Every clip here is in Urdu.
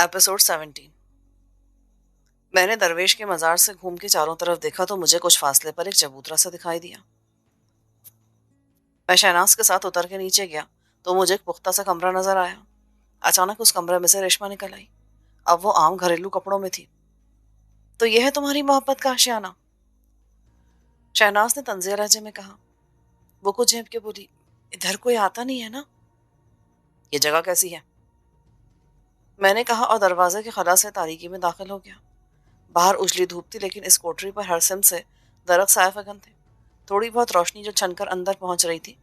ایپیسوڈ 17۔ میں نے درویش کے مزار سے گھوم کے چاروں طرف دیکھا تو مجھے کچھ فاصلے پر ایک چبوترا سا دکھائی دیا۔ میں شہناز کے ساتھ اتر کے نیچے گیا تو مجھے ایک پختہ سا کمرہ نظر آیا۔ اچانک اس کمرے میں سے ریشما نکل آئی۔ اب وہ عام گھریلو کپڑوں میں تھی۔ تو یہ ہے تمہاری محبت کا آشیانہ؟ شہناز نے طنزیہ لہجے میں کہا۔ وہ کچھ جھینپ کے بولی، ادھر کوئی آتا نہیں ہے نا؟ یہ جگہ کیسی ہے؟ میں نے کہا اور دروازے کے خلا سے تاریکی میں داخل ہو گیا۔ باہر اجلی دھوپ تھی لیکن اس کوٹری پر ہر سمت سے درخت سایہ فگن تھے۔ تھوڑی بہت روشنی جو چھن کر اندر پہنچ رہی تھی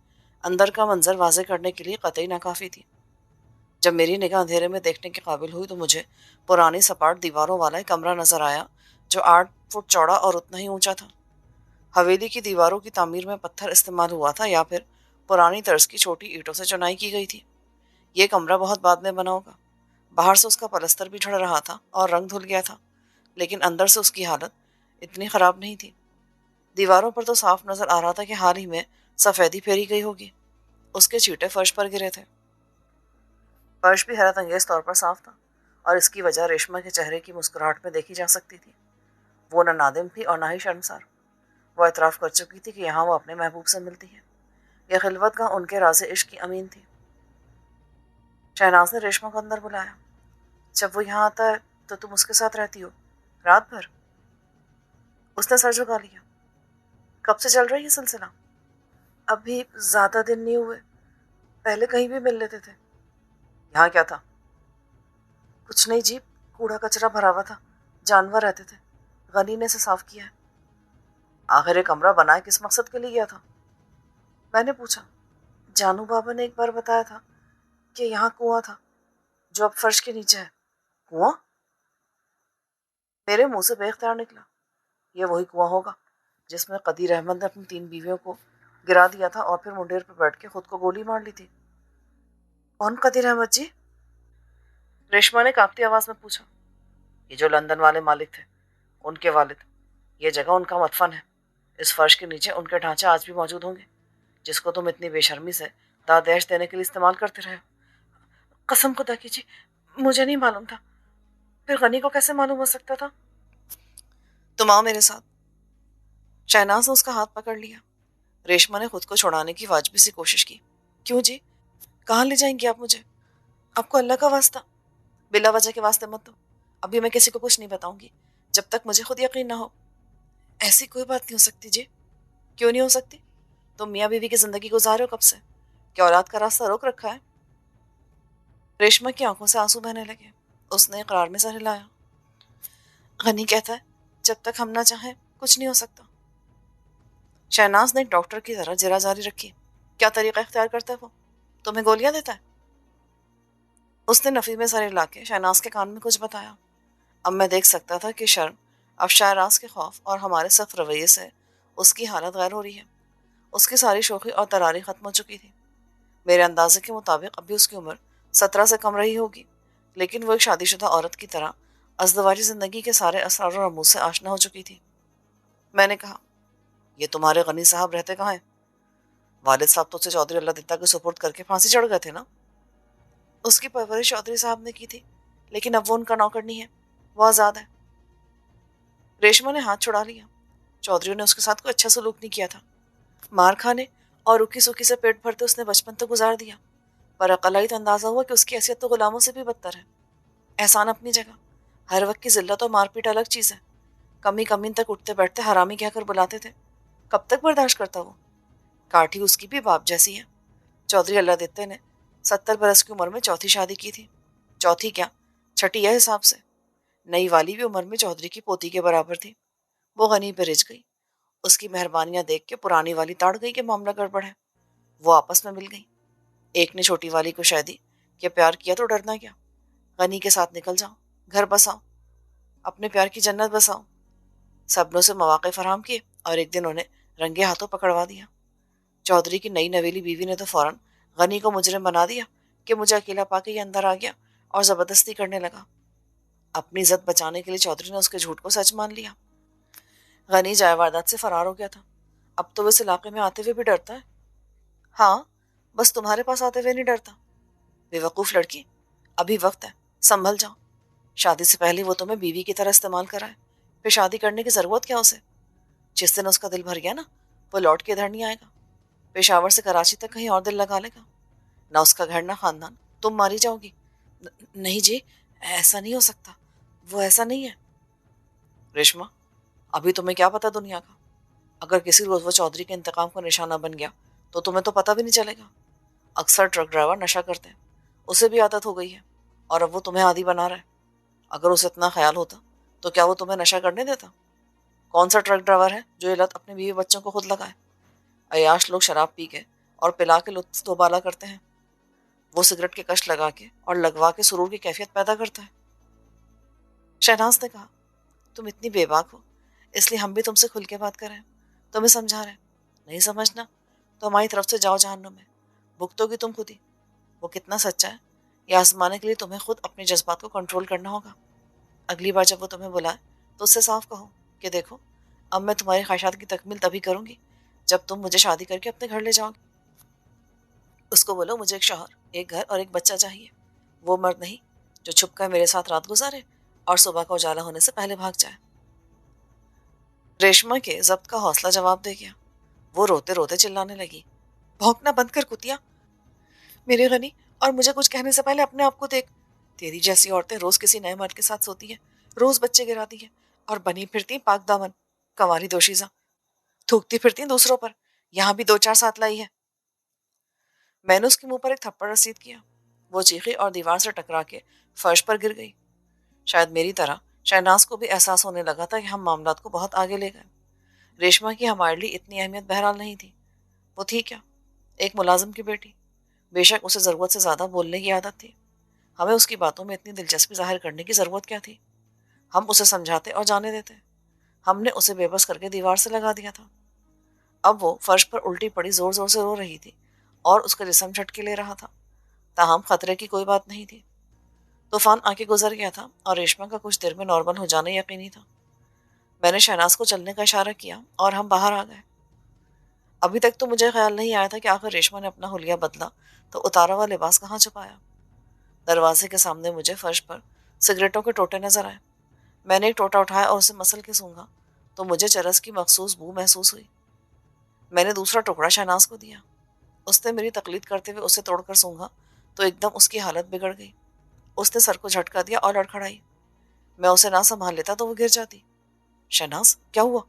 اندر کا منظر واضح کرنے کے لیے قطعی ناکافی تھی۔ جب میری نگاہ اندھیرے میں دیکھنے کے قابل ہوئی تو مجھے پرانی سپاٹ دیواروں والا ایک کمرہ نظر آیا جو 8 فٹ چوڑا اور اتنا ہی اونچا تھا۔ حویلی کی دیواروں کی تعمیر میں پتھر استعمال ہوا تھا یا پھر پرانی طرز کی چھوٹی اینٹوں سے چنائی کی گئی تھی۔ یہ کمرہ بہت بعد میں بنا ہوگا۔ باہر سے اس کا پلستر بھی جھڑ رہا تھا اور رنگ دھل گیا تھا، لیکن اندر سے اس کی حالت اتنی خراب نہیں تھی۔ دیواروں پر تو صاف نظر آ رہا تھا کہ حال ہی میں سفیدی پھیری گئی ہوگی۔ اس کے چیٹے فرش پر گرے تھے۔ فرش بھی حیرت انگیز طور پر صاف تھا اور اس کی وجہ ریشما کے چہرے کی مسکراہٹ میں دیکھی جا سکتی تھی۔ وہ نہ نادم تھی اور نہ ہی شرمسار۔ وہ اعتراف کر چکی تھی کہ یہاں وہ اپنے محبوب سے ملتی ہے۔ یہ خلوت گاہ ان کے راز عشق کی امین تھی۔ شہناز نے ریشما کو اندر بلایا۔ جب وہ یہاں آتا ہے تو تم اس کے ساتھ رہتی ہو رات بھر؟ اس نے سر جھکا لیا۔ کب سے چل رہا ہے یہ سلسلہ؟ ابھی زیادہ دن نہیں ہوئے، پہلے کہیں بھی مل لیتے تھے۔ یہاں کیا تھا؟ کچھ نہیں جی، کوڑا کچرا بھرا ہوا تھا، جانور رہتے تھے، غنی نے اسے صاف کیا ہے۔ آخر یہ کمرہ بنایا کس مقصد کے لیے گیا تھا؟ میں نے پوچھا۔ جانو بابا نے ایک بار بتایا تھا کہ یہاں کنواں تھا جو اب فرش کے نیچے ہے۔ کنواں؟ میرے منہ سے بے اختیار نکلا۔ یہ وہی کنواں ہوگا جس میں قدیر احمد نے اپنی 3 بیویوں کو گرا دیا تھا اور پھر منڈیر پہ بیٹھ کے خود کو گولی مار لی تھی۔ کون قدیر احمد جی؟ ریشما نے کانپتی آواز میں پوچھا۔ یہ جو لندن والے مالک تھے، ان کے والد۔ یہ جگہ ان کا مدفن ہے۔ اس فرش کے نیچے ان کے ڈھانچے آج بھی موجود ہوں گے جس کو تم اتنی بے شرمی سے دادیش دینے کے لیے استعمال کرتے رہے۔ قسم خدا کی جی، مجھے نہیں معلوم تھا۔ پھر غنی کو کیسے معلوم ہو سکتا تھا؟ تم آؤ میرے ساتھ۔ شہناز نے اس کا ہاتھ پکڑ لیا۔ ریشما نے خود کو چھڑانے کی واجبی سی کوشش کی۔ کیوں جی؟ کہاں لے جائیں گی آپ مجھے؟ آپ کو اللہ کا واسطہ بلا وجہ کے واسطے مت دو۔ ابھی میں کسی کو کچھ نہیں بتاؤں گی جب تک مجھے خود یقین نہ ہو۔ ایسی کوئی بات نہیں ہو سکتی جی۔ کیوں نہیں ہو سکتی؟ تم میاں بیوی کی زندگی گزارے ہو کب سے؟ کیا اولاد کا راستہ روک رکھا ہے؟ ریشما کی آنکھوں سے آنسو بہنے لگے۔ اس نے اقرار میں سر ہلایا۔ غنی کہتا ہے جب تک ہم نہ چاہیں کچھ نہیں ہو سکتا۔ شہناز نے ایک ڈاکٹر کی طرح جرا جاری رکھی۔ کیا طریقہ اختیار کرتا ہے وہ؟ تمہیں گولیاں دیتا ہے؟ اس نے نفی میں سر ہلا کے شہناز کے کان میں کچھ بتایا۔ اب میں دیکھ سکتا تھا کہ شرم، افشائے راز کے خوف اور ہمارے سخت رویے سے اس کی حالت غیر ہو رہی ہے۔ اس کی ساری شوخی اور تراری ختم ہو چکی تھی۔ میرے اندازے کے مطابق ابھی اس کی عمر 17 سے کم رہی ہوگی، لیکن وہ ایک شادی شدہ عورت کی طرح ازدواجی زندگی کے سارے اسرار و رموز سے آشنا ہو چکی تھی۔ میں نے کہا، یہ تمہارے غنی صاحب رہتے کہاں ہیں؟ والد صاحب تو اسے چودھری اللہ دتا کے سپرد کر کے پھانسی چڑھ گئے تھے نا؟ اس کی پرورش چودھری صاحب نے کی تھی، لیکن اب وہ ان کا نوکر نہیں ہے، وہ آزاد ہے۔ ریشما نے ہاتھ چھڑا لیا۔ چودھریوں نے اس کے ساتھ کوئی اچھا سلوک نہیں کیا تھا۔ مار کھانے اور رکی سکی سے پیٹ بھرتے اس نے بچپن تو گزار دیا، پر عقل آئی تو اندازہ ہوا کہ اس کی حیثیت تو غلاموں سے بھی بدتر ہے۔ احسان اپنی جگہ، ہر وقت کی ذلت اور مار پیٹ الگ چیز ہے۔ کمی کمین تک اٹھتے بیٹھتے حرامی کہہ کر بلاتے تھے۔ کب تک برداشت کرتا وہ؟ کاٹھی اس کی بھی باپ جیسی ہے۔ چودھری اللہ دتے نے 70 برس کی عمر میں چوتھی شادی کی تھی۔ چوتھی کیا، چھٹی ہے حساب سے۔ نئی والی بھی عمر میں چودھری کی پوتی کے برابر تھی۔ وہ غنی پہ رچ گئی۔ اس کی مہربانیاں دیکھ کے پرانی والی تاڑ گئی کہ معاملہ گڑبڑ ہے۔ وہ آپس میں مل گئی۔ ایک نے چھوٹی والی کو شہ دی کہ پیار کیا تو ڈرنا کیا، غنی کے ساتھ نکل جاؤ، گھر بساؤ، اپنے پیار کی جنت بساؤ۔ سب نے اسے مواقع فراہم کیے اور ایک دن انہیں رنگے ہاتھوں پکڑوا دیا۔ چودھری کی نئی نویلی بیوی نے تو فوراً غنی کو مجرم بنا دیا کہ مجھے اکیلا پا کے یہ اندر آ گیا اور زبردستی کرنے لگا۔ اپنی عزت بچانے کے لیے چودھری نے اس کے جھوٹ کو سچ مان لیا۔ غنی جائے واردات سے فرار ہو گیا تھا۔ اب تو وہ اس علاقے میں آتے ہوئے بھی ڈرتا ہے۔ ہاں، بس تمہارے پاس آتے ہوئے نہیں ڈرتا۔ بے وقوف لڑکی، ابھی وقت ہے، سنبھل جاؤ۔ شادی سے پہلے وہ تمہیں بیوی کی طرح استعمال کرائے، پھر شادی کرنے کی ضرورت کیا اسے؟ جس دن اس کا دل بھر گیا نا، وہ لوٹ کے ادھر نہیں آئے گا، پشاور سے کراچی تک کہیں اور دل لگا لے گا، نہ اس کا گھر نہ خاندان، تم ماری جاؤ گی۔ نہیں جی، ایسا نہیں ہو سکتا، وہ ایسا نہیں ہے۔ ریشما، ابھی تمہیں کیا پتا دنیا کا؟ اگر کسی روز وہ چودھری کے انتقام کو نشانہ بن گیا تو تمہیں تو پتہ بھی نہیں چلے گا۔ اکثر ٹرک ڈرائیور نشہ کرتے ہیں، اسے بھی عادت ہو گئی ہے، اور اب وہ تمہیں عادی بنا رہا ہے۔ اگر اسے اتنا خیال ہوتا تو کیا وہ تمہیں نشہ کرنے دیتا؟ کون سا ٹرک ڈرائیور ہے جو یہ لت اپنے بیوی بچوں کو خود لگائے؟ عیاش لوگ شراب پی کے اور پلا کے لطف دوبالا کرتے ہیں، وہ سگریٹ کے کش لگا کے اور لگوا کے سرور کی کیفیت پیدا کرتا ہے۔ شہناز نے کہا، تم اتنی بے باک ہو، اس لیے ہم بھی تم سے کھل کے بات کر رہے ہیں، تمہیں سمجھا رہے ہیں۔ نہیں سمجھنا تو ہماری طرف سے جاؤ جہنم میں، بھگتو گی تم خود ہی۔ وہ کتنا سچا ہے یہ آزمانے کے لیے تمہیں خود اپنے جذبات کو کنٹرول کرنا ہوگا۔ اگلی بار جب وہ تمہیں بلائے تو اس سے صاف کہو کہ دیکھو، اب میں تمہاری خواہشات کی تکمیل تبھی کروں گی جب تم مجھے شادی کر کے اپنے گھر لے جاؤ گی۔ اس کو بولو مجھے ایک شوہر، ایک گھر اور ایک بچہ چاہیے، وہ مرد نہیں جو چھپ کر میرے ساتھ رات گزارے اور صبح کا اجالا ہونے سے پہلے بھاگ جائے۔ ریشما کے ضبط کا حوصلہ جواب دے گیا۔ وہ روتے روتے چلانے لگی، بھونکنا بند کر کتیا، میرے غنی، اور مجھے کچھ کہنے سے پہلے اپنے آپ کو دیکھ۔ تیری جیسی عورتیں روز کسی نئے مرد کے ساتھ سوتی ہیں، روز بچے گراتی ہیں، اور بنی پھرتی پاک دامن کنواری دوشیزہ، تھوکتی پھرتی دوسروں پر، یہاں بھی دو چار ساتھ لائی ہے۔ میں نے اس کے منہ پر ایک تھپڑ رسید کیا، وہ چیخی اور دیوار سے ٹکرا کے فرش پر گر گئی۔ شاید میری طرح شہناز کو بھی احساس ہونے لگا تھا کہ ہم معاملات کو بہت آگے لے گئے۔ ریشما کی ہمارے لیے اتنی اہمیت بہرحال نہیں تھی، وہ تھی کیا، ایک ملازم کی بیٹی۔ بے شک اسے ضرورت سے زیادہ بولنے کی عادت تھی، ہمیں اس کی باتوں میں اتنی دلچسپی ظاہر کرنے کی ضرورت کیا تھی؟ ہم اسے سمجھاتے اور جانے دیتے، ہم نے اسے بے بس کر کے دیوار سے لگا دیا تھا۔ اب وہ فرش پر الٹی پڑی زور زور سے رو رہی تھی اور اس کا جسم جھٹکے لے رہا تھا، تاہم خطرے کی کوئی بات نہیں تھی۔ طوفان آ کے گزر گیا تھا اور ریشما کا کچھ دیر میں نارمل ہو جانا یقینی تھا۔ میں نے شہناز کو چلنے کا اشارہ کیا اور ہم باہر آ گئے۔ ابھی تک تو مجھے خیال نہیں آیا تھا کہ آخر ریشما نے اپنا حلیہ بدلا تو اتارا ہوا لباس کہاں چھپایا۔ دروازے کے سامنے مجھے فرش پر سگریٹوں کے ٹوٹے نظر آئے۔ میں نے ایک ٹوٹا اٹھایا اور اسے مسل کے سونگھا تو مجھے چرس کی مخصوص بو محسوس ہوئی۔ میں نے دوسرا ٹکڑا شہناز کو دیا، اس نے میری تقلید کرتے ہوئے اسے توڑ کر سونگھا تو ایک دم اس کی حالت بگڑ گئی۔ اس نے سر کو جھٹکا دیا اور لڑکھڑائی۔ میں اسے نہ سنبھال لیتا تو وہ گر جاتی۔ شہناز، کیا ہوا؟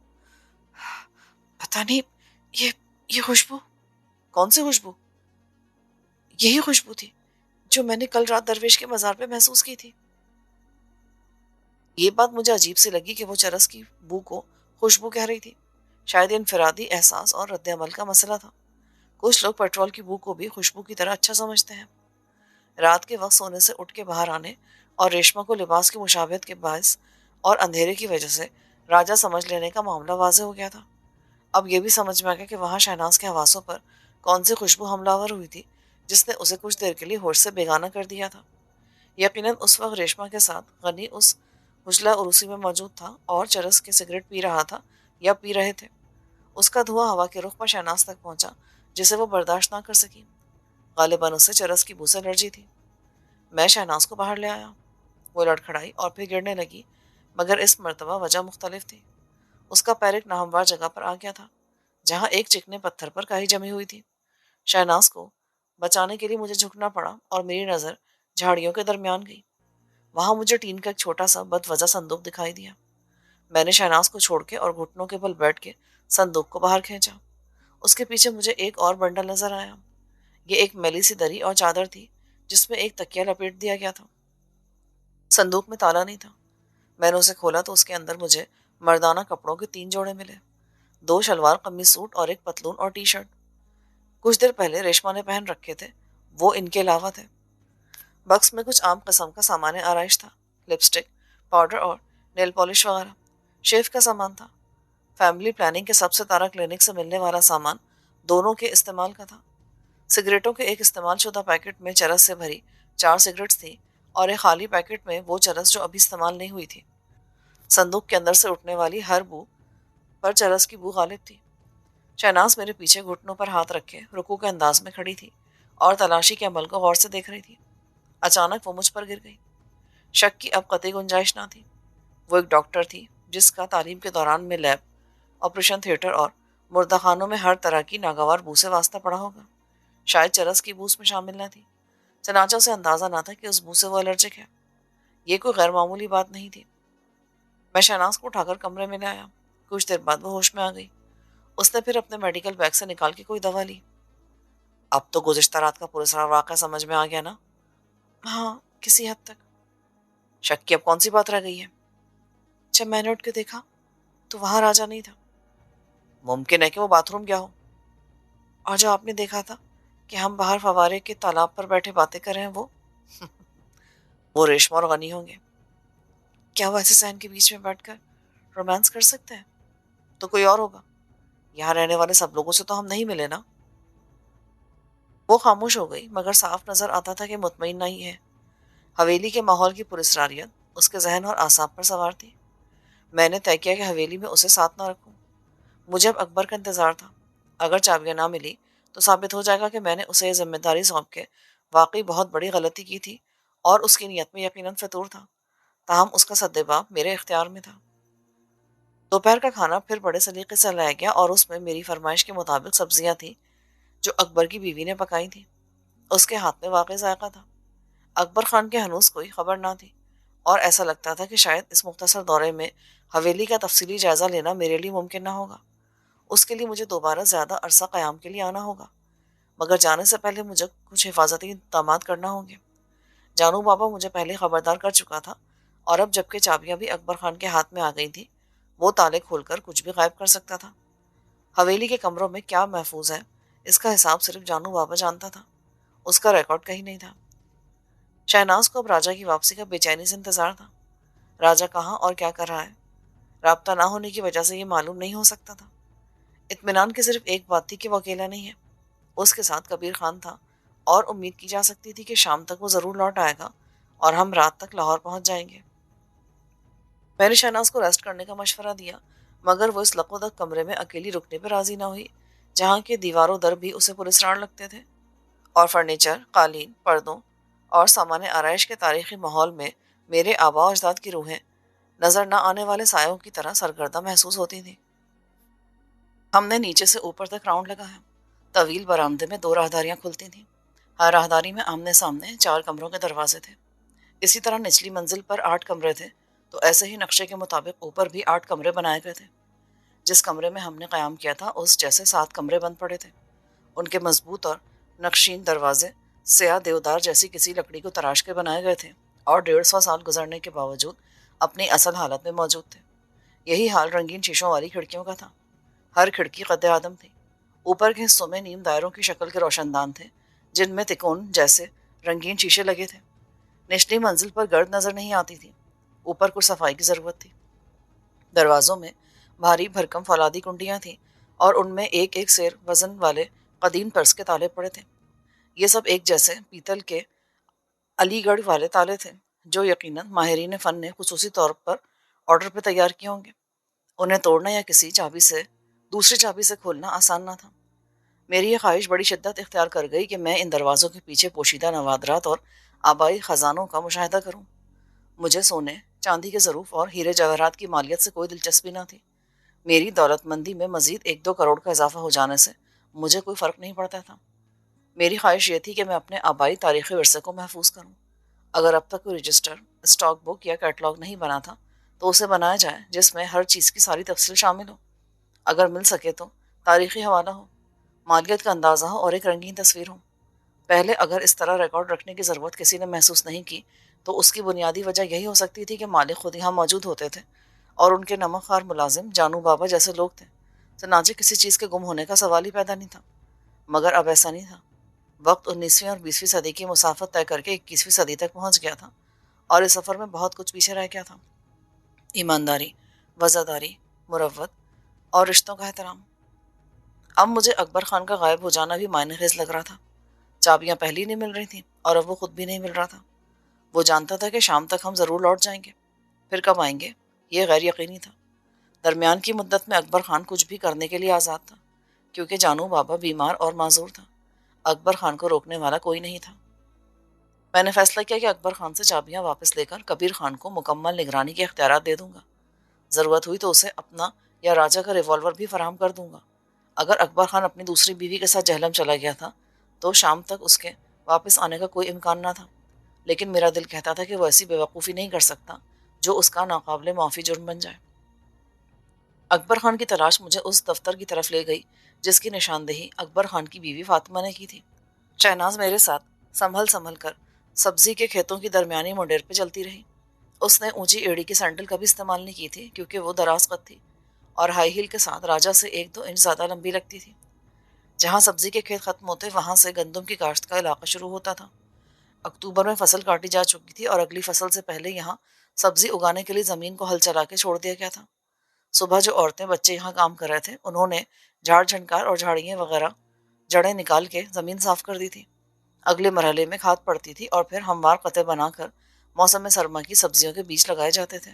پتہ نہیں، یہ یہ خوشبو۔ کون سی خوشبو؟ یہی خوشبو تھی جو میں نے کل رات درویش کے مزار پہ محسوس کی تھی۔ یہ بات مجھے عجیب سی لگی کہ وہ چرس کی بو کو خوشبو کہہ رہی تھی۔ شاید یہ انفرادی احساس اور رد عمل کا مسئلہ تھا۔ کچھ لوگ پیٹرول کی بو کو بھی خوشبو کی طرح اچھا سمجھتے ہیں۔ رات کے وقت سونے سے اٹھ کے باہر آنے اور ریشما کو لباس کی مشابہت کے باعث اور اندھیرے کی وجہ سے راجا سمجھ لینے کا معاملہ واضح ہو گیا تھا۔ اب یہ بھی سمجھ میں آ گیا کہ وہاں شہناز کے حواسوں پر کون سی خوشبو حملہ آور ہوئی تھی جس نے اسے کچھ دیر کے لیے ہوش سے بیگانہ کر دیا تھا۔ یقیناً اس وقت ریشما کے ساتھ غنی اس حجلہ عروسی میں موجود تھا اور چرس کے سگریٹ پی رہا تھا یا پی رہے تھے۔ اس کا دھواں ہوا کے رخ پر شہناز تک پہنچا جسے وہ برداشت نہ کر سکی۔ غالباً اسے چرس کی بو سے الرجی تھی۔ میں شہناز کو باہر لے آیا، وہ لڑکھڑائی اور پھر گرنے لگی، مگر اس مرتبہ وجہ مختلف تھی۔ اس کا پیر ایک ناہموار جگہ پر آ گیا تھا جہاں ایک چکنے پتھر پر کائی جمی ہوئی تھی۔ شہناز کو بچانے کے لیے مجھے جھکنا پڑا اور میری نظر جھاڑیوں کے درمیان گئی۔ وہاں مجھے ٹین کا ایک چھوٹا سا بد وجہ صندوق دکھائی دیا۔ میں نے شہناز کو چھوڑ کے اور گھٹنوں کے بل بیٹھ کے صندوق کو باہر کھینچا۔ اس کے پیچھے مجھے ایک اور بنڈل نظر آیا۔ یہ ایک میلی سی دری اور چادر تھی جس میں ایک تکیہ لپیٹ دیا گیا تھا۔ صندوق میں تالا نہیں تھا۔ میں نے اسے کھولا تو اس کے اندر مجھے مردانہ کپڑوں کے 3 جوڑے ملے، 2 شلوار قمیص سوٹ اور ایک پتلون اور ٹی شرٹ۔ کچھ دیر پہلے ریشما نے پہن رکھے تھے، وہ ان کے علاوہ تھے۔ بکس میں کچھ عام قسم کا سامان آرائش تھا، لپسٹک، پاؤڈر اور نیل پالش وغیرہ۔ شیف کا سامان تھا۔ فیملی پلاننگ کے سب سے تارا کلینک سے ملنے والا سامان دونوں کے استعمال کا تھا۔ سگریٹوں کے ایک استعمال شدہ پیکٹ میں چرس سے بھری 4 سگریٹس تھی اور ایک خالی پیکٹ میں وہ چرس جو ابھی استعمال نہیں ہوئی تھی۔ صندوق کے اندر سے اٹھنے والی ہر بو پر چرس کی بو غالب تھی۔ شہناز میرے پیچھے گھٹنوں پر ہاتھ رکھے رکوع کے انداز میں کھڑی تھی اور تلاشی کے عمل کو غور سے دیکھ رہی تھی۔ اچانک وہ مجھ پر گر گئی۔ شک کی اب قطعی گنجائش نہ تھی۔ وہ ایک ڈاکٹر تھی جس کا تعلیم کے دوران میں لیب، آپریشن تھیٹر اور مردہ خانوں میں ہر طرح کی ناگوار بو سے واسطہ پڑا ہوگا۔ شاید چرس کی بو اس میں شامل نہ تھی، چنانچہ اسے اندازہ نہ تھا کہ اس بو سے وہ الرجک ہے۔ یہ کوئی غیر معمولی بات نہیں تھی۔ میں شہناز کو اٹھا کر کمرے میں لے آیا۔ کچھ دیر بعد وہ ہوش میں آ گئی۔ اس نے پھر اپنے میڈیکل بیگ سے نکال کے کوئی دوا لی۔ اب تو گزشتہ رات کا پراسرار واقعہ سمجھ میں آ گیا نا؟ ہاں، کسی حد تک۔ شک کی اب کون سی بات رہ گئی ہے؟ جب میں نے اٹھ کے دیکھا تو وہاں راجا نہیں تھا۔ ممکن ہے کہ وہ باتھ روم گیا ہو۔ اور جو آپ نے دیکھا تھا کہ ہم باہر فوارے کے تالاب پر بیٹھے باتیں کر رہے ہیں، وہ ریشما اور غنی ہوں گے۔ کیا وہ ایسے صحن کے بیچ میں بیٹھ کر رومانس کر سکتے ہیں؟ تو کوئی اور ہوگا۔ یہاں رہنے والے سب لوگوں سے تو ہم نہیں ملے نا۔ وہ خاموش ہو گئی، مگر صاف نظر آتا تھا کہ مطمئن نہیں ہے۔ حویلی کے ماحول کی پراسراریت اس کے ذہن اور اعصاب پر سوار تھی۔ میں نے طے کیا کہ حویلی میں اسے ساتھ نہ رکھوں۔ مجھے اب اکبر کا انتظار تھا۔ اگر چابیاں نہ ملی تو ثابت ہو جائے گا کہ میں نے اسے یہ ذمہ داری سونپ کے واقعی بہت بڑی غلطی کی تھی، اور اس کی نیت میں یقیناً فطور تھا۔ تاہم اس کا سدباب میرے اختیار میں تھا۔ دوپہر کا کھانا پھر بڑے سلیقے سے لایا گیا، اور اس میں میری فرمائش کے مطابق سبزیاں تھیں جو اکبر کی بیوی نے پکائی تھیں۔ اس کے ہاتھ میں واقعی ذائقہ تھا۔ اکبر خان کے ہنوز کوئی خبر نہ تھی، اور ایسا لگتا تھا کہ شاید اس مختصر دورے میں حویلی کا تفصیلی جائزہ لینا میرے لیے ممکن نہ ہوگا۔ اس کے لیے مجھے دوبارہ زیادہ عرصہ قیام کے لیے آنا ہوگا، مگر جانے سے پہلے مجھے کچھ حفاظتی اقدامات کرنا ہوں گے۔ جانو بابا مجھے پہلے خبردار کر چکا تھا، اور اب جبکہ چابیاں بھی اکبر خان کے ہاتھ میں آ گئی تھی، وہ تالے کھول کر کچھ بھی غائب کر سکتا تھا۔ حویلی کے کمروں میں کیا محفوظ ہے، اس کا حساب صرف جانو بابا جانتا تھا۔ اس کا ریکارڈ کہیں نہیں تھا۔ شہناز کو اب راجہ کی واپسی کا بے چینی سے انتظار تھا۔ راجہ کہاں اور کیا کر رہا ہے؟ رابطہ نہ ہونے کی وجہ سے یہ معلوم نہیں ہو سکتا تھا۔ اطمینان کی صرف ایک بات تھی کہ وہ اکیلا نہیں ہے۔ اس کے ساتھ کبیر خان تھا، اور امید کی جا سکتی تھی کہ شام تک وہ ضرور لوٹ آئے گا اور ہم رات تک لاہور پہنچ جائیں گے۔ میں نے شہناز کو ریسٹ کرنے کا مشورہ دیا، مگر وہ اس لقودک کمرے میں اکیلی رکنے پر راضی نہ ہوئی، جہاں کے دیواروں در بھی اسے پراسرار لگتے تھے، اور فرنیچر، قالین، پردوں اور سامان آرائش کے تاریخی ماحول میں میرے آباء و اجداد کی روحیں نظر نہ آنے والے سایوں کی طرح سرگردہ محسوس ہوتی تھیں۔ ہم نے نیچے سے اوپر تک راؤنڈ لگایا۔ طویل برآمدے میں 2 راہداریاں کھلتی تھیں۔ ہر راہداری میں آمنے سامنے 4 کمروں کے دروازے تھے۔ اسی طرح نچلی منزل پر 8 کمرے تھے، تو ایسے ہی نقشے کے مطابق اوپر بھی 8 کمرے بنائے گئے تھے۔ جس کمرے میں ہم نے قیام کیا تھا، اس جیسے 7 کمرے بند پڑے تھے۔ ان کے مضبوط اور نقشین دروازے سیاہ دیودار جیسی کسی لکڑی کو تراش کے بنائے گئے تھے، اور 150 سال گزرنے کے باوجود اپنی اصل حالت میں موجود تھے۔ یہی حال رنگین شیشوں والی کھڑکیوں کا تھا۔ ہر کھڑکی قد آدم تھی۔ اوپر کے حصوں میں نیم دائروں کی شکل کے روشن دان تھے، جن میں تکون جیسے رنگین شیشے لگے تھے۔ نچلی منزل پر گرد نظر نہیں آتی تھی۔ اوپر کچھ صفائی کی ضرورت تھی۔ دروازوں میں بھاری بھرکم فولادی کنڈیاں تھیں، اور ان میں ایک ایک سیر وزن والے قدیم طرز کے تالے پڑے تھے۔ یہ سب ایک جیسے پیتل کے علی گڑھ والے تالے تھے، جو یقیناً ماہرین فن نے خصوصی طور پر آرڈر پہ تیار کیے ہوں گے۔ انہیں توڑنا یا کسی چابی سے دوسری چابی سے کھولنا آسان نہ تھا۔ میری یہ خواہش بڑی شدت اختیار کر گئی کہ میں ان دروازوں کے پیچھے پوشیدہ نوادرات اور آبائی خزانوں کا مشاہدہ کروں۔ مجھے سونے، چاندی کے ظروف اور ہیرے جواہرات کی مالیت سے کوئی دلچسپی نہ تھی۔ میری دولت مندی میں مزید 1-2 کروڑ کا اضافہ ہو جانے سے مجھے کوئی فرق نہیں پڑتا تھا۔ میری خواہش یہ تھی کہ میں اپنے آبائی تاریخی ورثے کو محفوظ کروں۔ اگر اب تک کوئی رجسٹر، اسٹاک بک یا کیٹلاگ نہیں بنا تھا، تو اسے بنایا جائے، جس میں ہر چیز کی ساری تفصیل شامل ہو۔ اگر مل سکے تو تاریخی حوالہ ہو، مالیت کا اندازہ ہو اور ایک رنگین تصویر ہو۔ پہلے اگر اس طرح ریکارڈ رکھنے کی ضرورت کسی نے محسوس نہیں کی، تو اس کی بنیادی وجہ یہی ہو سکتی تھی کہ مالک خود یہاں موجود ہوتے تھے، اور ان کے نمک خوار ملازم جانو بابا جیسے لوگ تھے۔ چنانچہ کسی چیز کے گم ہونے کا سوال ہی پیدا نہیں تھا۔ مگر اب ایسا نہیں تھا۔ وقت 19ویں اور 20ویں صدی کی مسافت طے کر کے 21ویں صدی تک پہنچ گیا تھا، اور اس سفر میں بہت کچھ پیچھے رہ گیا تھا۔ ایمانداری، وفاداری، مروت اور رشتوں کا احترام۔ اب مجھے اکبر خان کا غائب ہو جانا بھی معنی خیز لگ رہا تھا۔ چابیاں پہلی نہیں مل رہی تھیں، اور اب وہ خود بھی نہیں مل رہا تھا۔ وہ جانتا تھا کہ شام تک ہم ضرور لوٹ جائیں گے، پھر کب آئیں گے یہ غیر یقینی تھا۔ درمیان کی مدت میں اکبر خان کچھ بھی کرنے کے لیے آزاد تھا، کیونکہ جانو بابا بیمار اور معذور تھا۔ اکبر خان کو روکنے والا کوئی نہیں تھا۔ میں نے فیصلہ کیا کہ اکبر خان سے چابیاں واپس لے کر کبیر خان کو مکمل نگرانی کے اختیارات دے دوں گا۔ ضرورت ہوئی تو اسے اپنا یا راجہ کا ریوالور بھی فراہم کر دوں گا۔ اگر اکبر خان اپنی دوسری بیوی کے ساتھ جہلم چلا گیا تھا تو شام تک اس کے واپس آنے کا کوئی امکان نہ تھا، لیکن میرا دل کہتا تھا کہ وہ ایسی بیوقوفی نہیں کر سکتا جو اس کا ناقابل معافی جرم بن جائے۔ اکبر خان کی تلاش مجھے اس دفتر کی طرف لے گئی جس کی نشاندہی اکبر خان کی بیوی فاطمہ نے کی تھی۔ شہناز میرے ساتھ سنبھل سنبھل کر سبزی کے کھیتوں کی درمیانی منڈیر پہ چلتی رہی۔ اس نے اونچی ایڑی کی سینڈل کبھی استعمال نہیں کی تھی کیونکہ وہ دراز قد تھی اور ہائی ہیل کے ساتھ راجہ سے 1-2 انچ زیادہ لمبی لگتی تھی۔ جہاں سبزی کے کھیت ختم ہوتے وہاں سے گندم کی کاشت کا علاقہ شروع ہوتا تھا۔ اکتوبر میں فصل کاٹی جا چکی تھی اور اگلی فصل سے پہلے یہاں سبزی اگانے کے لیے زمین کو ہل چلا کے چھوڑ دیا گیا تھا۔ صبح جو عورتیں بچے یہاں کام کر رہے تھے انہوں نے جھاڑ جھنکار اور جھاڑیاں وغیرہ جڑیں نکال کے زمین صاف کر دی تھی۔ اگلے مرحلے میں کھاد پڑتی تھی اور پھر ہموار قطعے بنا کر موسم سرما کی سبزیوں کے بیج لگائے جاتے تھے۔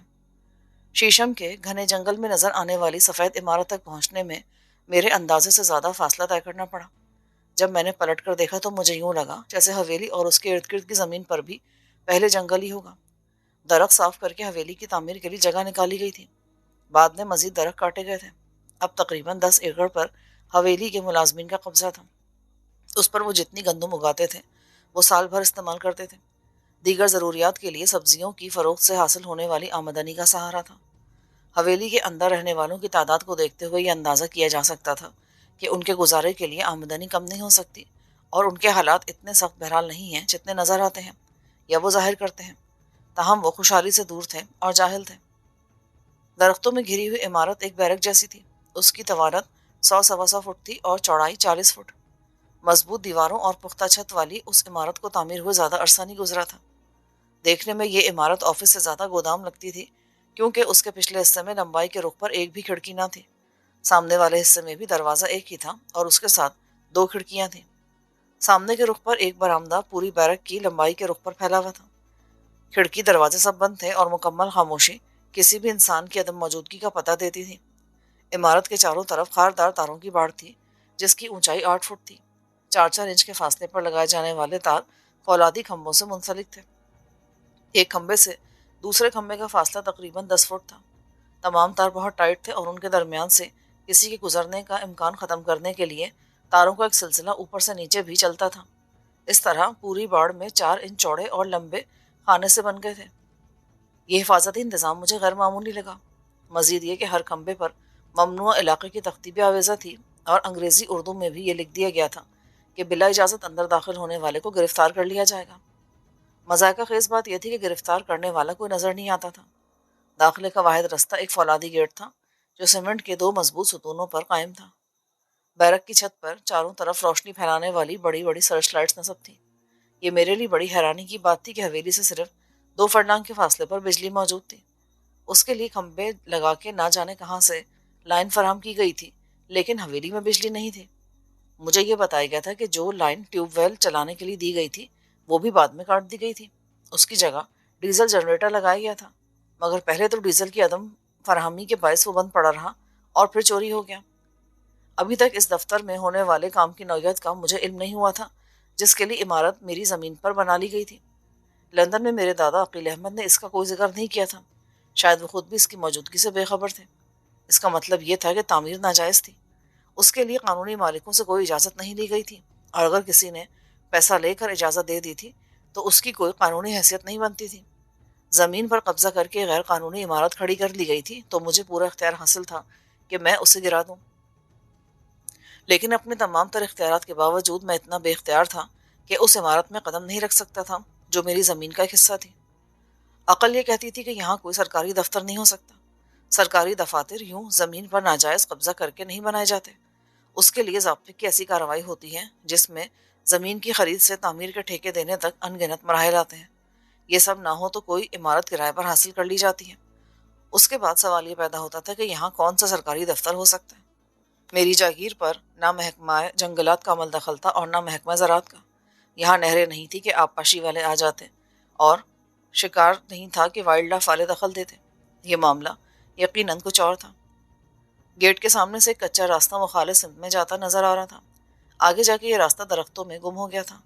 شیشم کے گھنے جنگل میں نظر آنے والی سفید عمارت تک پہنچنے میں میرے اندازے سے زیادہ فاصلہ طے کرنا پڑا۔ جب میں نے پلٹ کر دیکھا تو مجھے یوں لگا جیسے حویلی اور اس کے ارد گرد کی زمین پر بھی پہلے جنگل ہی ہوگا۔ درخت صاف کر کے حویلی کی تعمیر کے لیے جگہ نکالی گئی تھی۔ بعد میں مزید درخت کاٹے گئے تھے۔ اب تقریباً 10 ایکڑ پر حویلی کے ملازمین کا قبضہ تھا۔ اس پر وہ جتنی گندم اگاتے تھے وہ سال بھر استعمال کرتے تھے۔ دیگر ضروریات کے لیے سبزیوں کی فروخت سے حاصل ہونے والی آمدنی کا سہارا تھا۔ حویلی کے اندر رہنے والوں کی تعداد کو دیکھتے ہوئے یہ اندازہ کیا جا سکتا تھا کہ ان کے گزارے کے لیے آمدنی کم نہیں ہو سکتی، اور ان کے حالات اتنے سخت بہرحال نہیں ہیں جتنے نظر آتے ہیں یا وہ ظاہر کرتے ہیں۔ تاہم وہ خوشحالی سے دور تھے اور جاہل تھے۔ درختوں میں گھری ہوئی عمارت ایک بیرک جیسی تھی۔ اس کی طوالت 100-125 فٹ تھی اور چوڑائی 40 فٹ۔ مضبوط دیواروں اور پختہ چھت والی اس عمارت کو تعمیر ہوئے زیادہ عرصہ نہیں گزرا تھا۔ دیکھنے میں یہ عمارت آفس سے زیادہ گودام لگتی تھی کیونکہ اس کے پچھلے حصے میں لمبائی کے رخ پر ایک بھی کھڑکی نہ تھی۔ سامنے والے حصے میں بھی دروازہ ایک ہی تھا اور اس کے ساتھ 2 کھڑکیاں تھیں۔ سامنے کے رخ پر ایک برآمدہ پوری بیرک کی لمبائی کے رخ پر پھیلا ہوا تھا۔ کھڑکی دروازے سب بند تھے اور مکمل خاموشی کسی بھی انسان کی عدم موجودگی کا پتہ دیتی تھی۔ عمارت کے چاروں طرف خاردار تاروں کی باڑ تھی جس کی اونچائی 8 فٹ تھی۔ 4-4 انچ کے فاصلے پر لگائے جانے والے تار فولادی کھمبوں سے منسلک تھے۔ ایک کھمبے سے دوسرے کھمبے کا فاصلہ تقریباً 10 فٹ تھا۔ تمام تار بہت ٹائٹ تھے اور ان کے درمیان سے کسی کے گزرنے کا امکان ختم کرنے کے لیے تاروں کا ایک سلسلہ اوپر سے نیچے بھی چلتا تھا۔ اس طرح پوری باڑ میں 4 انچ چوڑے اور لمبے خانے سے بن گئے تھے۔ یہ حفاظتی انتظام مجھے غیر معمولی لگا۔ مزید یہ کہ ہر کھمبے پر ممنوع علاقے کی تختی بھی آویزہ تھی اور انگریزی اردو میں بھی یہ لکھ دیا گیا تھا کہ بلا اجازت اندر داخل ہونے والے کو گرفتار کر لیا جائے گا۔ مذائقہ خیز بات یہ تھی کہ گرفتار کرنے والا کوئی نظر نہیں آتا تھا۔ داخلے کا واحد رستہ ایک فولادی گیٹ تھا جو سیمنٹ کے 2 مضبوط ستونوں پر قائم تھا۔ بیرک کی چھت پر چاروں طرف روشنی پھیلانے والی بڑی بڑی سرچ لائٹس نصب تھیں۔ یہ میرے لیے بڑی حیرانی کی بات تھی کہ حویلی سے صرف 2 فرلانگ کے فاصلے پر بجلی موجود تھی۔ اس کے لیے کھمبے لگا کے نہ جانے کہاں سے لائن فراہم کی گئی تھی، لیکن حویلی میں بجلی نہیں تھی۔ مجھے یہ بتایا گیا تھا کہ جو لائن ٹیوب ویل چلانے کے لیے دی گئی تھی وہ بھی بعد میں کاٹ دی گئی تھی۔ اس کی جگہ ڈیزل جنریٹر لگایا گیا تھا، مگر پہلے تو ڈیزل کی عدم فراہمی کے باعث وہ بند پڑا رہا اور پھر چوری ہو گیا۔ ابھی تک اس دفتر میں ہونے والے کام کی نوعیت کا مجھے علم نہیں ہوا تھا جس کے لیے عمارت میری زمین پر بنا لی گئی تھی۔ لندن میں میرے دادا عقیل احمد نے اس کا کوئی ذکر نہیں کیا تھا۔ شاید وہ خود بھی اس کی موجودگی سے بے خبر تھے۔ اس کا مطلب یہ تھا کہ تعمیر ناجائز تھی۔ اس کے لیے قانونی مالکوں سے کوئی اجازت نہیں لی گئی تھی، اور اگر کسی نے پیسہ لے کر اجازت دے دی تھی تو اس کی کوئی قانونی حیثیت نہیں بنتی تھی۔ زمین پر قبضہ کر کے غیر قانونی عمارت کھڑی کر لی گئی تھی تو مجھے پورا اختیار حاصل تھا کہ میں اسے گرا دوں، لیکن اپنے تمام تر اختیارات کے باوجود میں اتنا بے اختیار تھا کہ اس عمارت میں قدم نہیں رکھ سکتا تھا جو میری زمین کا ایک حصہ تھی۔ عقل یہ کہتی تھی کہ یہاں کوئی سرکاری دفتر نہیں ہو سکتا۔ سرکاری دفاتر یوں زمین پر ناجائز قبضہ کر کے نہیں بنائے جاتے۔ اس کے لیے ضابطے کی ایسی کارروائی ہوتی ہے جس میں زمین کی خرید سے تعمیر کے ٹھیکے دینے تک ان گنت مراحل آتے ہیں۔ یہ سب نہ ہو تو کوئی عمارت کرائے پر حاصل کر لی جاتی ہے۔ اس کے بعد سوال یہ پیدا ہوتا تھا کہ یہاں کون سا سرکاری دفتر ہو سکتا ہے۔ میری جاگیر پر نہ محکمہ جنگلات کا عمل دخل تھا اور نہ محکمہ زراعت کا۔ یہاں نہریں نہیں تھی کہ آبپاشی والے آ جاتے، اور شکار نہیں تھا کہ وائلڈ لائف والے دخل دیتے۔ یہ معاملہ یقیناً کچھ اور تھا۔ گیٹ کے سامنے سے ایک کچا راستہ مخالف سمت میں جاتا نظر آ رہا تھا۔ آگے جا کے یہ راستہ درختوں میں گم ہو گیا تھا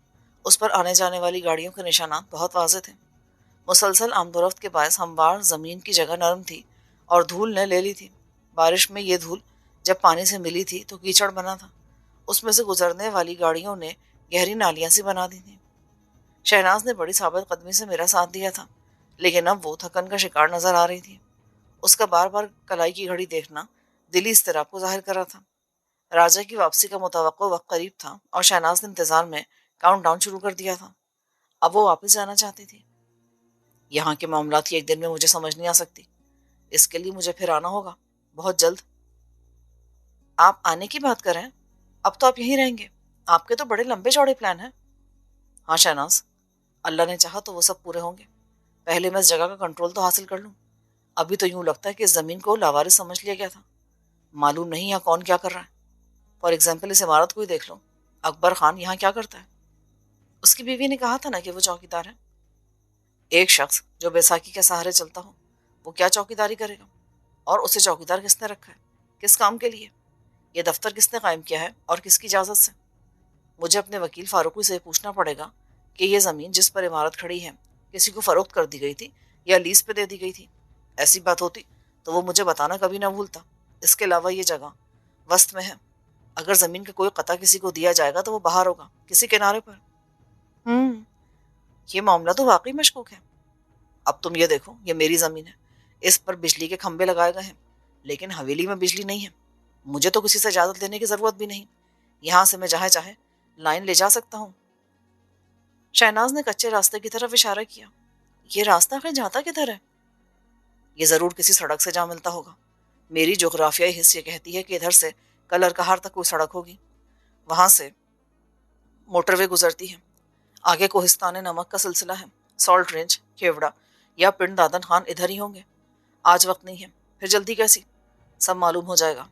اس پر آنے جانے والی گاڑیوں کے نشانات بہت واضح تھے۔ مسلسل آمد و رفت کے باعث ہموار زمین کی جگہ نرم تھی اور دھول نے لے لی تھی۔ بارش میں یہ دھول جب پانی سے ملی تھی تو کیچڑ بنا تھا۔ اس میں سے گزرنے والی گاڑیوں نے گہری نالیاں سی بنا دی تھیں۔ شہناز نے بڑی ثابت قدمی سے میرا ساتھ دیا تھا، لیکن اب وہ تھکن کا شکار نظر آ رہی تھی۔ اس کا بار بار کلائی کی گھڑی دیکھنا دلی اضطراب کو ظاہر کر رہا تھا۔ راجہ کی واپسی کا متوقع وقت قریب تھا اور شہناز نے انتظار میں کاؤنٹ ڈاؤن شروع کر دیا تھا۔ اب وہ واپس جانا چاہتی تھی۔ یہاں کے معاملات کی ایک دن میں مجھے سمجھ نہیں آ سکتی۔ اس کے لیے مجھے پھر آنا ہوگا، بہت جلد۔ آپ آنے کی بات کریں؟ اب تو آپ یہیں رہیں گے؟ آپ کے تو بڑے لمبے چوڑے پلان ہیں۔ ہاں شہناز، اللہ نے چاہا تو وہ سب پورے ہوں گے۔ پہلے میں اس جگہ کا کنٹرول تو حاصل کر لوں۔ ابھی تو یوں لگتا ہے کہ اس زمین کو لاوارث سمجھ لیا گیا تھا۔ معلوم نہیں یہاں کون کیا کر رہا ہے۔ فار ایگزامپل اس عمارت کو ہی دیکھ لو۔ اکبر خان یہاں کیا کرتا ہے؟ اس کی بیوی نے کہا تھا نا کہ وہ چوکیدار ہے۔ ایک شخص جو بیساکھی کے سہارے چلتا ہو، وہ کیا چوکیداری کرے گا؟ اور اسے چوکیدار کس نے رکھا ہے؟ کس کام کے لیے؟ یہ دفتر کس نے قائم کیا ہے اور کس کی اجازت سے؟ مجھے اپنے وکیل فاروقی سے پوچھنا پڑے گا کہ یہ زمین جس پر عمارت کھڑی ہے کسی کو فروخت کر دی گئی تھی یا لیز پہ دے دی گئی تھی۔ ایسی بات ہوتی تو وہ مجھے بتانا کبھی نہ بھولتا۔ اس کے علاوہ یہ جگہ وسط میں ہے۔ اگر زمین کا کوئی قطع کسی کو دیا جائے گا تو وہ باہر ہوگا، کسی کنارے پر۔ یہ معاملہ تو واقعی مشکوک ہے۔ اب تم یہ دیکھو، یہ میری زمین ہے، اس پر بجلی کے کھمبے لگائے گئے ہیں، لیکن حویلی میں بجلی نہیں ہے۔ مجھے تو کسی سے اجازت لینے کی ضرورت بھی نہیں۔ یہاں سے میں جہاں چاہے لائن لے جا سکتا ہوں۔ شہناز نے کچے راستے کی طرف اشارہ کیا۔ یہ راستہ آخر جاتا کدھر ہے؟ یہ ضرور کسی سڑک سے جا ملتا ہوگا۔ میری جغرافیائی حس یہ کہتی ہے کہ ادھر سے کلر کہار تک کوئی سڑک ہوگی۔ وہاں سے موٹر وے گزرتی ہے۔ آگے کوہستان نمک کا سلسلہ ہے۔ سالٹ رینج، کھیوڑا یا پنڈ دادن خان ادھر ہی ہوں گے۔ آج وقت نہیں ہے، پھر جلدی کیسی؟ سب معلوم ہو جائے گا۔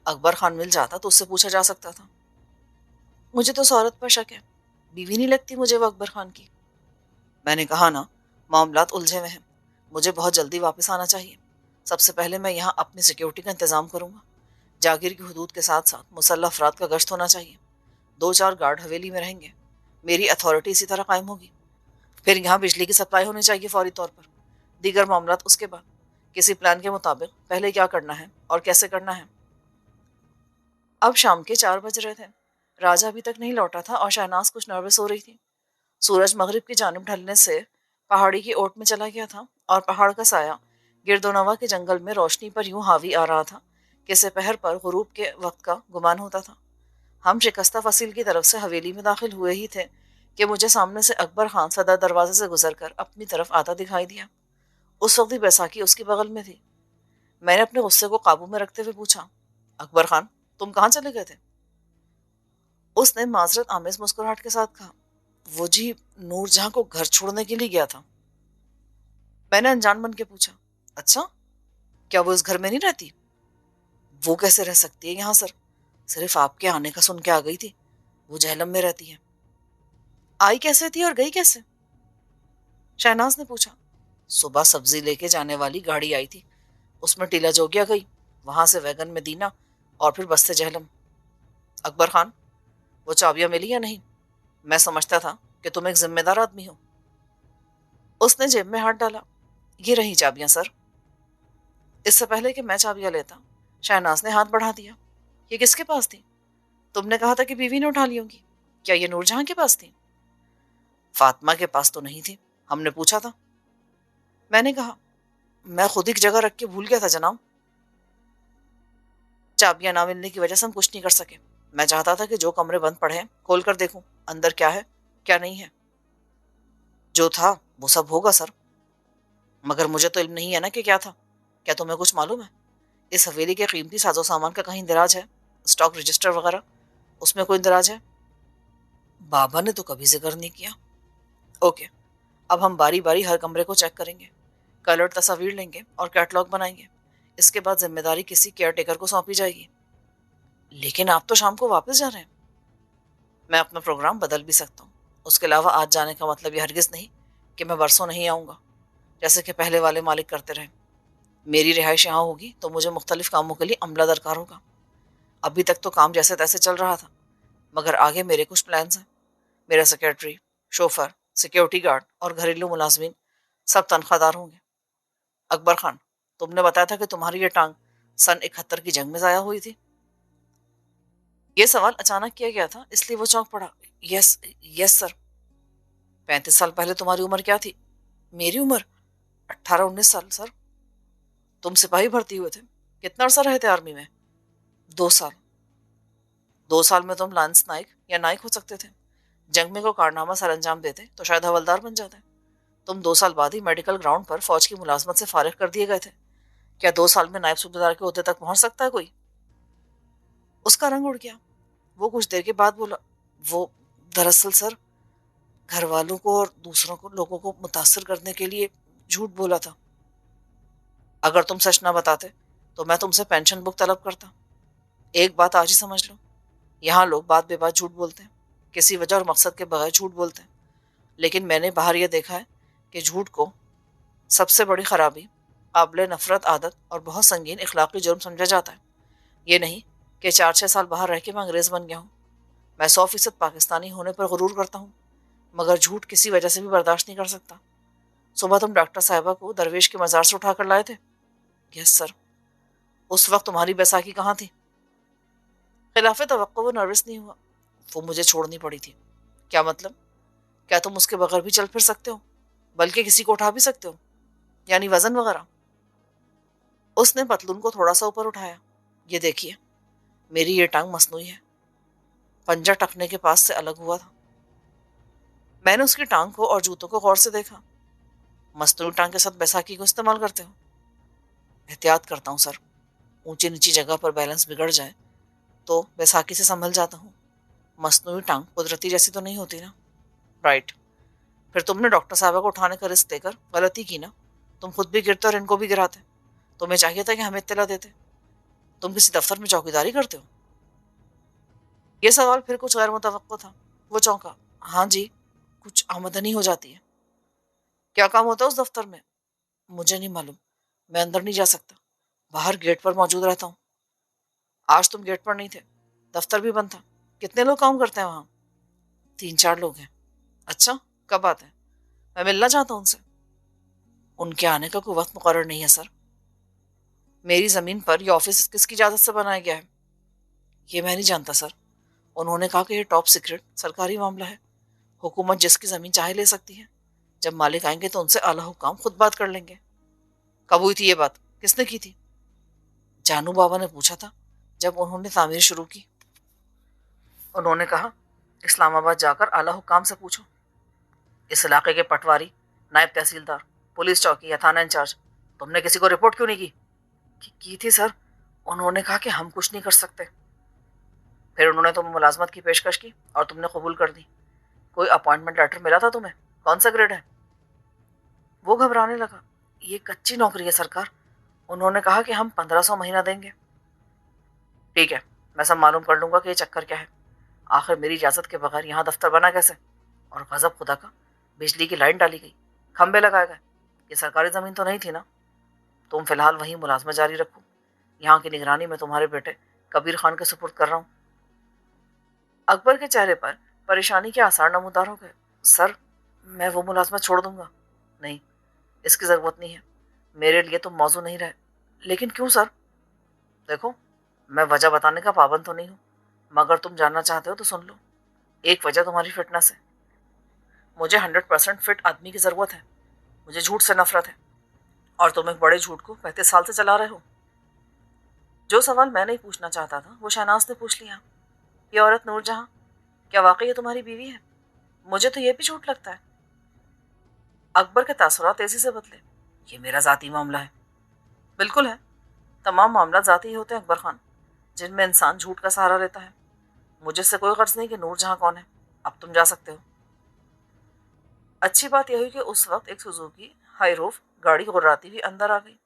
اکبر خان مل جاتا تو اس سے پوچھا جا سکتا تھا۔ مجھے تو اس عورت پر شک ہے، بیوی نہیں لگتی مجھے وہ اکبر خان کی۔ میں نے کہا نا، معاملات الجھے ہوئے ہیں۔ مجھے بہت جلدی واپس آنا چاہیے۔ سب سے پہلے میں یہاں اپنی سیکیورٹی کا انتظام کروں گا۔ جاگیر کی حدود کے ساتھ ساتھ مسلح افراد کا گشت ہونا چاہیے۔ 2-4 گارڈ حویلی میں رہیں گے۔ میری اتھارٹی اسی طرح قائم ہوگی۔ پھر یہاں بجلی کی سپلائی ہونی چاہیے فوری طور پر۔ دیگر معاملات اس کے بعد۔ کسی پلان کے مطابق پہلے کیا کرنا ہے اور کیسے کرنا ہے۔ اب شام کے 4 بج رہے تھے۔ راجہ ابھی تک نہیں لوٹا تھا اور شہناز کچھ نروس ہو رہی تھی۔ سورج مغرب کی جانب ڈھلنے سے پہاڑی کی اوٹ میں چلا گیا تھا اور پہاڑ کا سایہ گرد و نواح کے جنگل میں روشنی پر یوں حاوی آ رہا تھا کہ سپہر پر غروب کے وقت کا گمان ہوتا تھا۔ ہم شکستہ فصیل کی طرف سے حویلی میں داخل ہوئے ہی تھے کہ مجھے سامنے سے اکبر خان صدر دروازے سے گزر کر اپنی طرف آتا دکھائی دیا۔ اس وقت بھی بیساکھی اس کے بغل میں تھی۔ میں نے اپنے غصے کو قابو میں رکھتے ہوئے پوچھا، اکبر خان، تم کہاں چلے گئے تھے؟ اس نے معذرت آمیز مسکراہٹ کے ساتھ کہا، وہ جی نور جہاں کو گھر چھوڑنے کے لیے گیا تھا۔ میں نے انجان بن کے پوچھا، اچھا، کیا وہ اس گھر میں نہیں رہتی؟ وہ کیسے رہ سکتی ہے یہاں سر؟ صرف آپ کے آنے کا سن کے آ گئی تھی۔ وہ جہلم میں رہتی ہے۔ آئی کیسے تھی اور گئی کیسے؟ شہناز نے پوچھا۔ صبح سبزی لے کے جانے والی گاڑی آئی تھی، اس میں ٹیلا جوگیا گئی، وہاں سے ویگن میں دینا اور پھر بس سے جہلم۔ اکبر خان، وہ چابیاں ملی یا نہیں؟ میں سمجھتا تھا کہ تم ایک ذمہ دار آدمی ہو۔ اس نے جیب میں ہاتھ ڈالا۔ یہ رہی چابیاں سر۔ اس سے پہلے کہ میں چابیاں لیتا، شہناز نے ہاتھ بڑھا دیا۔ یہ کس کے پاس تھی؟ تم نے کہا تھا کہ بیوی نے اٹھا لی ہوں گی۔ کیا یہ نور جہاں کے پاس تھی؟ فاطمہ کے پاس تو نہیں تھی، ہم نے پوچھا تھا۔ میں نے کہا، میں خود ایک جگہ رکھ کے بھول گیا تھا جناب۔ چابیاں نہ ملنے کی وجہ سے ہم کچھ نہیں کر سکے۔ میں چاہتا تھا کہ جو کمرے بند پڑے ہیں کھول کر دیکھوں اندر کیا ہے کیا نہیں ہے۔ جو تھا وہ سب ہوگا سر، مگر مجھے تو علم نہیں ہے نا کہ کیا تھا۔ کیا تمہیں کچھ معلوم ہے؟ اس حویلی کے قیمتی ساز و سامان کا کہیں اندراج ہے؟ اسٹاک رجسٹر وغیرہ، اس میں کوئی اندراج ہے؟ بابا نے تو کبھی ذکر نہیں کیا۔ اوکے، اب ہم باری باری ہر کمرے کو چیک کریں گے، کلرڈ تصاویر لیں گے اور کیٹلاگ بنائیں گے۔ اس کے بعد ذمہ داری کسی کیئر ٹیکر کو سونپی جائے گی۔ لیکن آپ تو شام کو واپس جا رہے ہیں۔ میں اپنا پروگرام بدل بھی سکتا ہوں۔ اس کے علاوہ آج جانے کا مطلب یہ ہرگز نہیں کہ میں برسوں نہیں آؤں گا، جیسے کہ پہلے والے مالک کرتے رہے۔ میری رہائش یہاں ہوگی تو مجھے مختلف کاموں کے لیے عملہ درکار ہوگا۔ ابھی تک تو کام جیسے تیسے چل رہا تھا، مگر آگے میرے کچھ پلانز ہیں۔ میرا سیکریٹری، شوفر، سیکیورٹی گارڈ اور گھریلو ملازمین سب تنخواہ دار ہوں گے۔ اکبر خان، تم نے بتایا تھا کہ تمہاری یہ ٹانگ سن 71 کی جنگ میں ضائع ہوئی تھی۔ یہ سوال اچانک کیا گیا تھا، اس لیے وہ چونک پڑا۔ یس یس سر۔ 35 سال پہلے تمہاری عمر کیا تھی؟ میری عمر 18-19 سال سر۔ تم سپاہی بھرتی ہوئے تھے، کتنا عرصہ رہے تھے آرمی میں؟ 2 سال۔ 2 سال میں تم لانس نائک یا نائک ہو سکتے تھے۔ جنگ میں کوئی کارنامہ سر انجام دیتے تو شاید حوالدار بن جاتے۔ تم 2 سال بعد ہی میڈیکل گراؤنڈ پر فوج کی ملازمت سے فارغ کر دیے گئے تھے۔ کیا 2 سال میں نائب صوبیدار کے عہدے تک پہنچ سکتا ہے کوئی؟ اس کا رنگ اڑ گیا۔ وہ کچھ دیر کے بعد بولا، وہ دراصل سر گھر والوں کو اور دوسروں کو لوگوں کو متاثر کرنے کے لیے جھوٹ بولا تھا۔ اگر تم سچ نہ بتاتے تو میں تم سے پینشن بک طلب کرتا۔ ایک بات آج ہی سمجھ لو، یہاں لوگ بات بے بات جھوٹ بولتے ہیں، کسی وجہ اور مقصد کے بغیر جھوٹ بولتے ہیں، لیکن میں نے باہر یہ دیکھا ہے کہ جھوٹ کو سب سے بڑی خرابی، قابل نفرت عادت اور بہت سنگین اخلاقی جرم سمجھا جاتا ہے۔ یہ نہیں کہ 4-6 سال باہر رہ کے میں انگریز بن گیا ہوں۔ میں 100% پاکستانی ہونے پر غرور کرتا ہوں، مگر جھوٹ کسی وجہ سے بھی برداشت نہیں کر سکتا۔ صبح تم ڈاکٹر صاحبہ کو درویش کے مزار سے اٹھا کر لائے تھے؟ یس سر۔ اس وقت تمہاری بیساکھی کہاں تھی؟ خلاف توقع وہ نروس نہیں ہوا۔ وہ مجھے چھوڑنی پڑی تھی۔ کیا مطلب؟ کیا تم اس کے بغیر بھی چل پھر سکتے ہو، بلکہ کسی کو اٹھا بھی سکتے ہو، یعنی وزن وغیرہ؟ اس نے پتلون کو تھوڑا سا اوپر اٹھایا۔ یہ دیکھیے، میری یہ ٹانگ مصنوعی ہے، پنجہ ٹکنے کے پاس سے الگ ہوا تھا۔ میں نے اس کی ٹانگ کو اور جوتوں کو غور سے دیکھا۔ مصنوعی ٹانگ کے ساتھ بیساکھی کو استعمال کرتے ہو؟ احتیاط کرتا ہوں سر، اونچی نیچی جگہ پر بیلنس بگڑ جائے تو بیساکھی سے سنبھل جاتا ہوں۔ مصنوعی ٹانگ قدرتی جیسی تو نہیں ہوتی نا؟ رائٹ۔ پھر تم نے ڈاکٹر صاحبہ کو اٹھانے کا رسک دے کر غلطی کی نا؟ تم خود بھی گرتے اور ان کو بھی گراتے۔ تمہیں چاہیے تھا کہ ہمیں اطلاع دیتے۔ تم کسی دفتر میں چوکیداری کرتے ہو؟ یہ سوال پھر کچھ غیر متوقع تھا۔ وہ چونکا۔ ہاں جی، کچھ آمدنی ہو جاتی ہے۔ کیا کام ہوتا ہے اس دفتر میں؟ مجھے نہیں معلوم، میں اندر نہیں جا سکتا، باہر گیٹ پر موجود رہتا ہوں۔ آج تم گیٹ پر نہیں تھے، دفتر بھی بند تھا۔ کتنے لوگ کام کرتے ہیں وہاں؟ 3-4 لوگ ہیں۔ اچھا، کب آتے ہیں؟ میں ملنا چاہتا ہوں ان سے۔ ان کے آنے کا کوئی وقت مقرر نہیں ہے سر۔ میری زمین پر یہ آفس کس کی اجازت سے بنایا گیا ہے؟ یہ میں نہیں جانتا سر۔ انہوں نے کہا کہ یہ ٹاپ سیکرٹ سرکاری معاملہ ہے، حکومت جس کی زمین چاہے لے سکتی ہے۔ جب مالک آئیں گے تو ان سے اعلیٰ حکام خود بات کر لیں گے۔ کب ہوئی تھی یہ بات؟ کس نے کی تھی؟ جانو بابا نے پوچھا تھا جب انہوں نے تعمیر شروع کی۔ انہوں نے کہا اسلام آباد جا کر اعلیٰ حکام سے پوچھو، اس علاقے کے پٹواری، نائب تحصیلدار، پولیس چوکی یا تھانہ انچارج، تم نے کسی کو رپورٹ کیوں نہیں کی تھی سر؟ انہوں نے کہا کہ ہم کچھ نہیں کر سکتے۔ پھر انہوں نے تمہیں ملازمت کی پیشکش کی اور تم نے قبول کر دی۔ کوئی اپوائنٹمنٹ لیٹر ملا تھا تمہیں؟ کون سا گریڈ ہے؟ وہ گھبرانے لگا۔ یہ کچی نوکری ہے سرکار، انہوں نے کہا کہ ہم 1500 مہینہ دیں گے۔ ٹھیک ہے، میں سب معلوم کر لوں گا کہ یہ چکر کیا ہے۔ آخر میری اجازت کے بغیر یہاں دفتر بنا کیسے؟ اور غضب خدا کا، بجلی کی لائن ڈالی گئی، کھمبے لگائے گئے۔ یہ سرکاری زمین تو نہیں تھی نا؟ تم فی الحال وہیں ملازمت جاری رکھو، یہاں کی نگرانی میں تمہارے بیٹے کبیر خان کے سپرد کر رہا ہوں۔ اکبر کے چہرے پر پریشانی کے آثار نمودار ہو گئے۔ سر، میں وہ ملازمت چھوڑ دوں گا۔ نہیں، اس کی ضرورت نہیں ہے، میرے لیے تم موضوع نہیں رہے۔ لیکن کیوں سر؟ دیکھو، میں وجہ بتانے کا پابند تو نہیں ہوں، مگر تم جاننا چاہتے ہو تو سن لو۔ ایک وجہ تمہاری فٹنس ہے۔ مجھے 100% فٹ آدمی کی ضرورت ہے۔ مجھے جھوٹ سے نفرت ہے، اور تم ایک بڑے جھوٹ کو 35 سال سے چلا رہے ہو۔ جو سوال میں نہیں پوچھنا چاہتا تھا وہ شہناز نے پوچھ لیا۔ یہ عورت نور جہاں، کیا واقعی یہ تمہاری بیوی ہے؟ مجھے تو یہ بھی جھوٹ لگتا ہے۔ اکبر کے تاثرات تیزی سے بدلے۔ یہ میرا ذاتی معاملہ ہے۔ بالکل ہے، تمام معاملات ذاتی ہی ہوتے ہیں اکبر خان، جن میں انسان جھوٹ کا سہارا لیتا ہے۔ مجھے سے کوئی غرض نہیں کہ نور جہاں کون ہے، اب تم جا سکتے ہو۔ اچھی بات یہ ہوئی کہ اس وقت ایک سوزوکی ہائی روف گاڑی غراتی ہوئی اندر آ گئی۔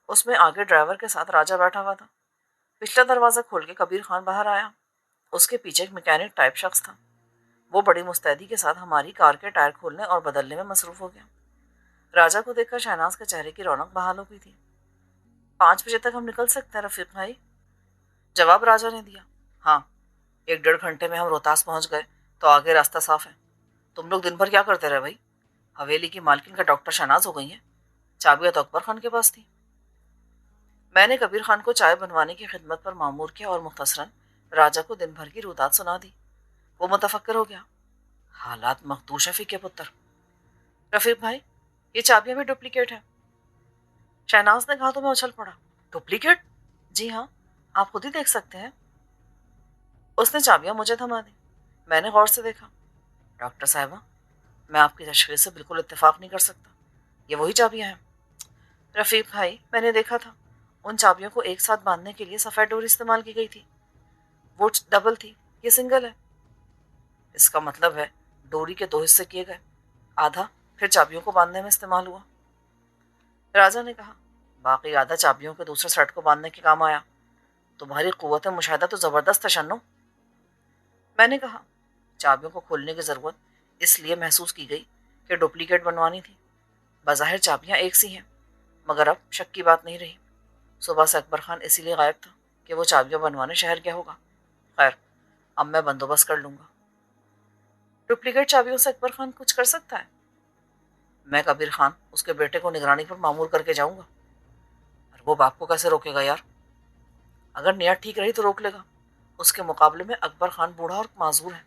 اس میں آگے ڈرائیور کے ساتھ راجہ بیٹھا ہوا تھا۔ پچھلا دروازہ کھول کے کبیر خان باہر آیا۔ اس کے پیچھے ایک میکینک ٹائپ شخص تھا۔ وہ بڑی مستعدی کے ساتھ ہماری کار کے ٹائر کھولنے اور بدلنے میں مصروف ہو گیا۔ راجہ کو دیکھ کر شہناز کے چہرے کی رونق بحال ہو گئی تھی۔ 5 بجے تک ہم نکل سکتے ہیں رفیق بھائی؟ جواب راجہ نے دیا۔ ہاں، 1-1.5 گھنٹے میں ہم روہتاس پہنچ گئے تو آگے راستہ صاف ہے۔ تم لوگ دن بھر کیا کرتے رہے بھائی؟ حویلی کی مالکن کا ڈاکٹر شہناز ہو گئی ہیں، چابیاں تو اکبر خان کے پاس تھی۔ میں نے کبیر خان کو چائے بنوانے کی خدمت پر معمور کیا اور مختصراً راجا کو دن بھر کی روداد سنا دی۔ وہ متفکر ہو گیا۔ حالات مخدوش ہے فی کے پتر۔ رفیق بھائی، یہ چابیاں بھی ڈپلیکیٹ ہیں۔ شہناز نے کہا تو میں اچھل پڑا۔ ڈپلیکیٹ؟ جی ہاں، آپ خود ہی دیکھ سکتے ہیں۔ اس نے چابیاں مجھے تھما دی۔ میں نے غور سے دیکھا۔ ڈاکٹر صاحبہ، میں آپ کی تشخیص سے بالکل اتفاق نہیں کر سکتا، یہ وہی چابیاں ہیں۔ رفیق بھائی، میں نے دیکھا تھا، ان چابیوں کو ایک ساتھ باندھنے کے لیے سفید ڈوری استعمال کی گئی تھی۔ وہ ڈبل تھی، یہ سنگل ہے۔ اس کا مطلب ہے ڈوری کے 2 حصے کیے گئے، آدھا پھر چابیوں کو باندھنے میں استعمال ہوا۔ راجا نے کہا، باقی آدھا چابیوں کے دوسرے سیٹ کو باندھنے کے کام آیا۔ تمہاری قوت مشاہدہ تو زبردست ہے شنو۔ میں نے کہا، چابیوں کو کھولنے کی ضرورت اس لیے محسوس کی گئی کہ ڈپلیکیٹ بنوانی تھی۔ بظاہر چابیاں ایک سی ہیں، مگر اب شک کی بات نہیں رہی۔ صبح سے اکبر خان اسی لیے غائب تھا کہ وہ چابیاں بنوانے شہر گیا ہوگا۔ خیر، اب میں بندوبست کر لوں گا۔ ڈپلیکیٹ چابیوں سے اکبر خان کچھ کر سکتا ہے؟ میں کبیر خان اس کے بیٹے کو نگرانی پر معمور کر کے جاؤں گا۔ اور وہ باپ کو کیسے روکے گا یار؟ اگر نیت ٹھیک رہی تو روک لے گا۔ اس کے مقابلے میں اکبر خان بوڑھا اور معذور ہے۔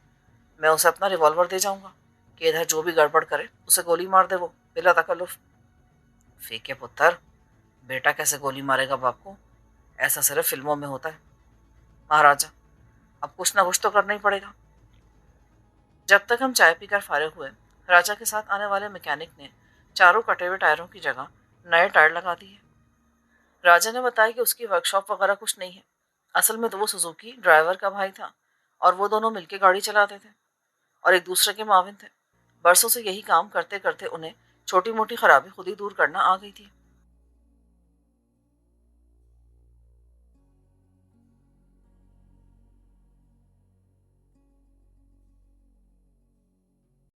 میں اسے اپنا ریوالور دے جاؤں گا کہ ادھر جو بھی گڑبڑ کرے اسے گولی مار دے، وہ بلا تکلف۔ فیکے پتر، بیٹا کیسے گولی مارے گا باپ کو؟ ایسا صرف فلموں میں ہوتا ہے۔ مہاراجا، اب کچھ نہ کچھ تو کرنا ہی پڑے گا۔ جب تک ہم چائے پی کر فارغ ہوئے، راجا کے ساتھ آنے والے میکینک نے چاروں کٹے ہوئے ٹائروں کی جگہ نئے ٹائر لگا دیے۔ راجا نے بتایا کہ اس کی ورکشاپ وغیرہ کچھ نہیں ہے، اصل میں تو وہ سوزوکی ڈرائیور کا بھائی تھا اور وہ دونوں مل کے گاڑی چلاتے تھے اور ایک دوسرے کے معاون تھے۔ برسوں سے یہی کام کرتے کرتے انہیں چھوٹی موٹی خرابی خود ہی دور کرنا آ گئی تھی۔